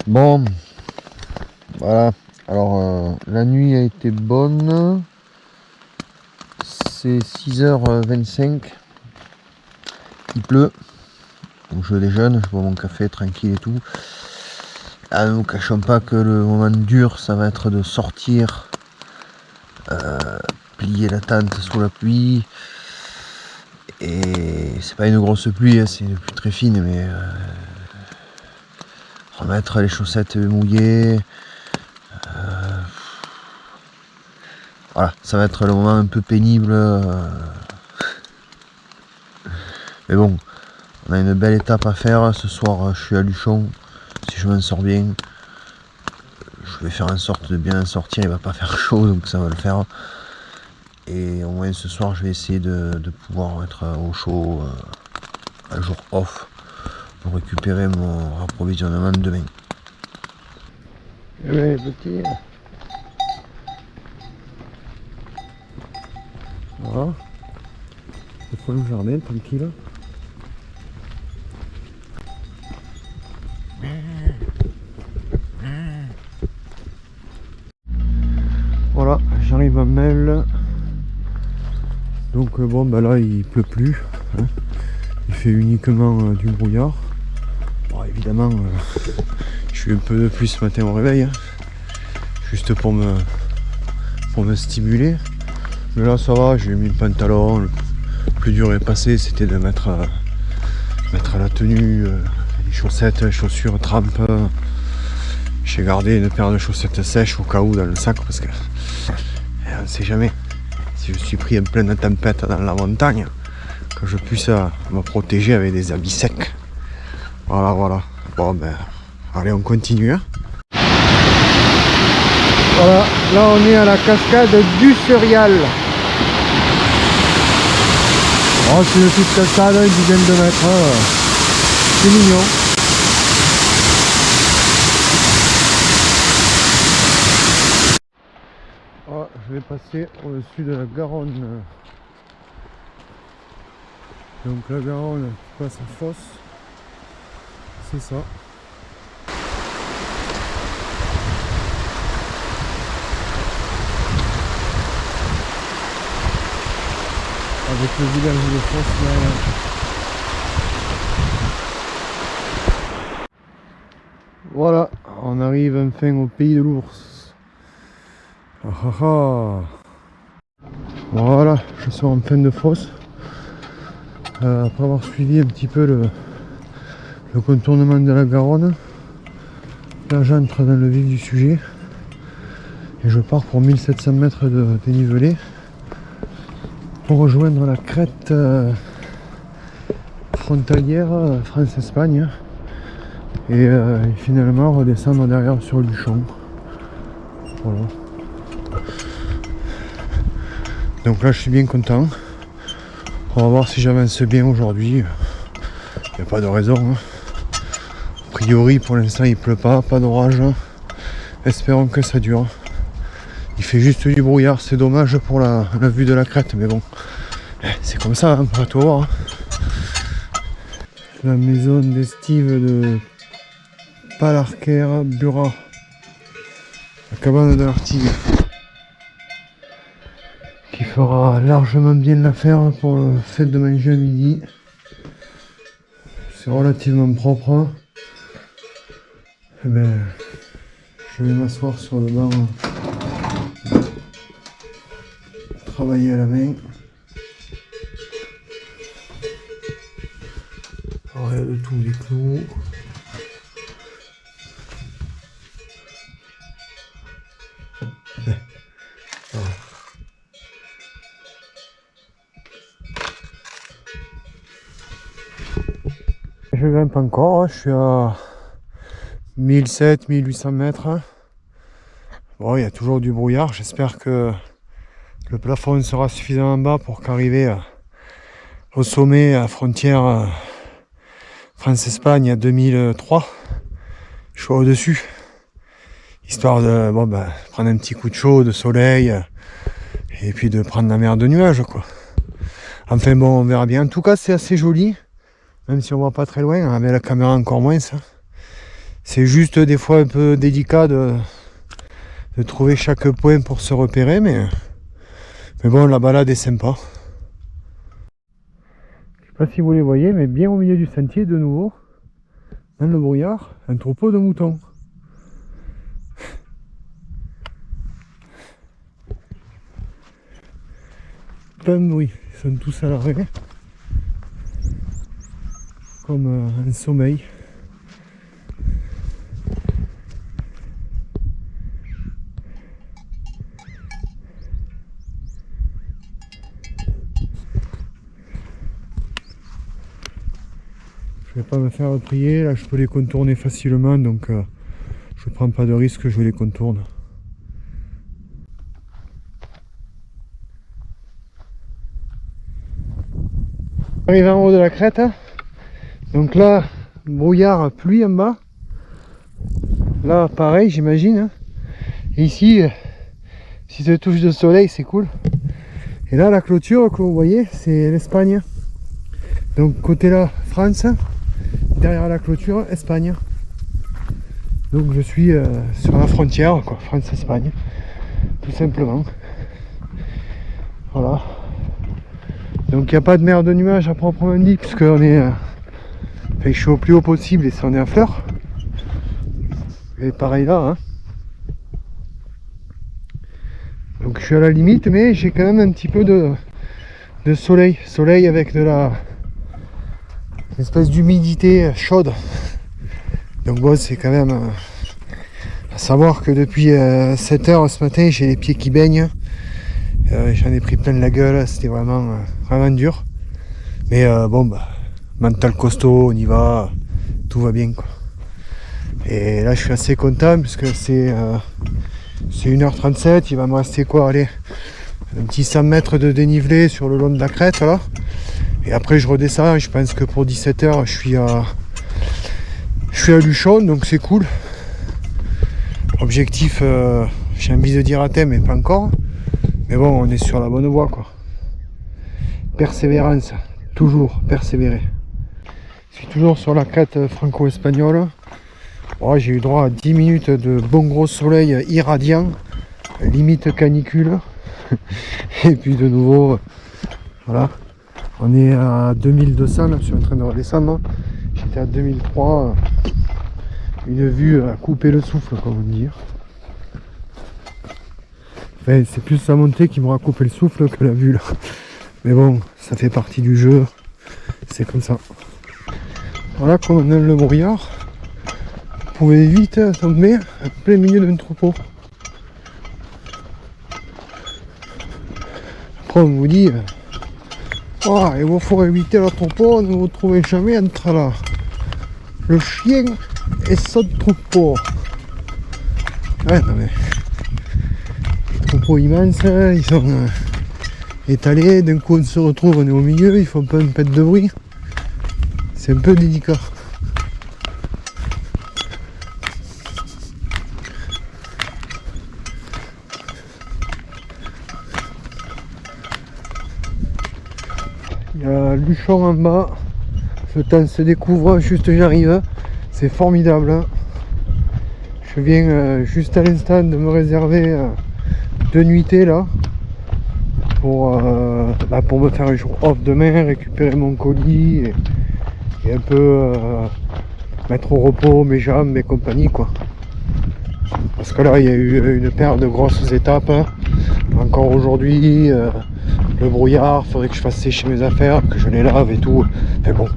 Bon, voilà. Alors, la nuit a été bonne. C'est 6h25. Il pleut. Donc je déjeune, je bois mon café tranquille et tout. Ah, ne nous cachons pas que le moment dur, ça va être de sortir, plier la tente sous la pluie. Et c'est pas une grosse pluie, hein, c'est une pluie très fine, mais remettre les chaussettes mouillées. Voilà, ça va être le moment un peu pénible. Mais bon, on a une belle étape à faire. Ce soir, je suis à Luchon. Si je m'en sors bien, je vais faire en sorte de bien sortir. Il va pas faire chaud, donc ça va le faire. Et au moins ce soir, je vais essayer de pouvoir être au chaud un jour off pour récupérer mon approvisionnement demain. Eh bien, petit. Voilà. Il faut le jardin tranquille. Voilà, j'arrive à Mel. Donc bon, bah là il pleut plus, hein. Il fait uniquement du brouillard. Bon, évidemment, je suis un peu de plus ce matin au réveil, hein, juste pour me stimuler. Mais là ça va, j'ai mis le pantalon. Le plus dur est passé, c'était de mettre la tenue, les chaussettes, les chaussures trempe. J'ai gardé une paire de chaussettes sèches au cas où dans le sac parce que on ne sait jamais. Si je suis pris en pleine tempête dans la montagne, que je puisse me protéger avec des habits secs. Voilà, voilà. Bon ben, allez, on continue. Hein. Voilà, là on est à la cascade du Serial. Oh, c'est une petite cascade, une dizaine de mètres. C'est mignon. Oh, je vais passer au-dessus de la Garonne. Donc la Garonne qui passe à Fosse. C'est ça. Avec le village de Fosse là. Voilà, on arrive enfin au pays de l'ours. Ah, ah, ah. Voilà, je suis en fin de fosse. Après avoir suivi un petit peu le contournement de la Garonne. Là j'entre dans le vif du sujet. Et je pars pour 1700 mètres de dénivelé. Pour rejoindre la crête frontalière France-Espagne. Et finalement redescendre derrière sur Luchon. Voilà. Donc là je suis bien content. On va voir si j'avance bien aujourd'hui. Il n'y a pas de raison. Hein. A priori pour l'instant il pleut pas d'orage. Espérons que ça dure. Il fait juste du brouillard, c'est dommage pour la vue de la crête, mais bon. C'est comme ça, hein, pour tout voir. Hein. La maison d'estive de Palarquer Burat. La cabane de l'Artigue. Qui fera largement bien l'affaire pour le fait de manger à midi. C'est relativement propre. Et ben, je vais m'asseoir sur le banc. Travailler à la main. Regarde tous les clous. Je grimpe encore, je suis à 1700-1800 mètres. Bon, il y a toujours du brouillard, j'espère que le plafond sera suffisamment bas pour qu'arriver au sommet, à la frontière France-Espagne à 2003, je suis au-dessus. Histoire de prendre un petit coup de chaud, de soleil, et puis de prendre la mer de nuages, quoi. Enfin bon, on verra bien. En tout cas, c'est assez joli, même si on voit pas très loin, avec la caméra encore moins, ça. C'est juste des fois un peu délicat de trouver chaque point pour se repérer, mais bon, la balade est sympa. Je sais pas si vous les voyez, mais bien au milieu du sentier, de nouveau, dans le brouillard, un troupeau de moutons. Plein de bruit, ils sont tous à l'arrêt, comme un sommeil. Je vais pas me faire prier, là je peux les contourner facilement, donc je prends pas de risque, je les contourne. Arrive en haut de la crête, donc là brouillard, pluie en bas, là pareil j'imagine, et ici si ça touche de soleil c'est cool, et là la clôture que vous voyez c'est l'Espagne, donc côté là France, derrière la clôture Espagne, donc je suis sur la frontière quoi, France-Espagne tout simplement. Voilà. Donc il n'y a pas de mer de nuages à proprement dit, puisque on est, je suis au plus haut possible et ça on est à fleur. Et pareil là. Hein. Donc je suis à la limite, mais j'ai quand même un petit peu de soleil. Soleil avec de la une espèce d'humidité chaude. Donc bon, c'est quand même à savoir que depuis 7 heures ce matin, j'ai les pieds qui baignent. J'en ai pris plein la gueule, c'était vraiment dur. Mais bon, bah, mental costaud, on y va, tout va bien quoi. Et là je suis assez content puisque c'est 1h37, il va me rester quoi, allez, un petit 100 mètres de dénivelé sur le long de la crête là. Et après je redescends, je pense que pour 17h je suis à Luchon, donc c'est cool. Objectif, j'ai envie de dire à thème, mais pas encore. Mais bon, on est sur la bonne voie quoi. Persévérance, toujours persévérer. Je suis toujours sur la crête franco-espagnole. Oh, j'ai eu droit à 10 minutes de bon gros soleil irradiant, limite canicule. Et puis de nouveau, voilà, on est à 2200, là, je suis en train de redescendre. J'étais à 2003, une vue à couper le souffle, comme dire. Enfin, c'est plus la montée qui m'aura coupé le souffle que la vue là. Mais bon, ça fait partie du jeu, c'est comme ça. Voilà, comme on aime le brouillard, vous pouvez vite tomber en plein milieu d'un troupeau. Après on vous dit, oh, il vous faut éviter le troupeau, ne vous trouvez jamais entre là le chien et son troupeau. Ouais, non mais les troupeaux immenses, ils sont étalés, d'un coup on se retrouve, on est au milieu, ils font pas une pète de bruit. C'est un peu délicat. Il y a Luchon en bas, le temps se découvre, juste j'arrive, c'est formidable. Hein. Je viens juste à l'instant de me réserver 2 nuitées là, pour me faire un jour off demain, récupérer mon colis et un peu mettre au repos mes jambes, mes compagnies quoi. Parce que là il y a eu une paire de grosses étapes, hein. Encore aujourd'hui, le brouillard, faudrait que je fasse sécher mes affaires, que je les lave et tout. Enfin bon,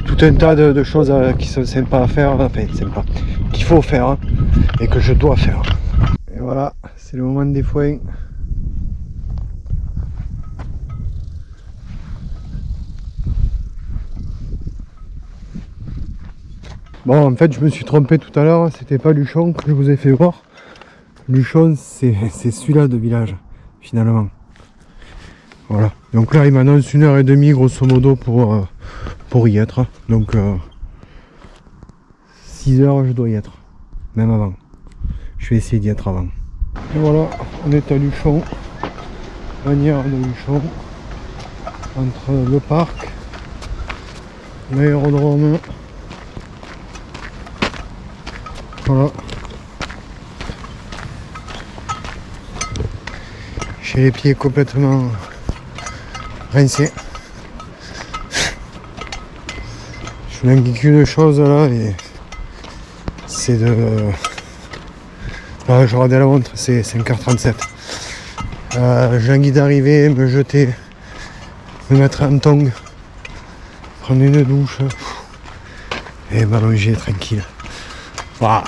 tout un tas de choses qui sont sympas à faire, enfin sympa, qu'il faut faire hein, et que je dois faire. Et voilà, c'est le moment des foins. Bon, en fait, je me suis trompé tout à l'heure, c'était pas Luchon que je vous ai fait voir. Luchon, c'est celui-là de village, finalement. Voilà. Donc là, il m'annonce 1h30 grosso modo pour y être. Donc 6 heures, je dois y être. Même avant. Je vais essayer d'y être avant. Et voilà, on est à Luchon. Manière de Luchon. Entre le parc, l'aérodrome Voilà. J'ai les pieds complètement rincés. Je n'ai qu'une chose là et c'est de... Là, je regardais la montre, c'est 5h37. J'ai envie d'arriver, me jeter, me mettre en tongs, prendre une douche et m'allonger tranquille. Voilà.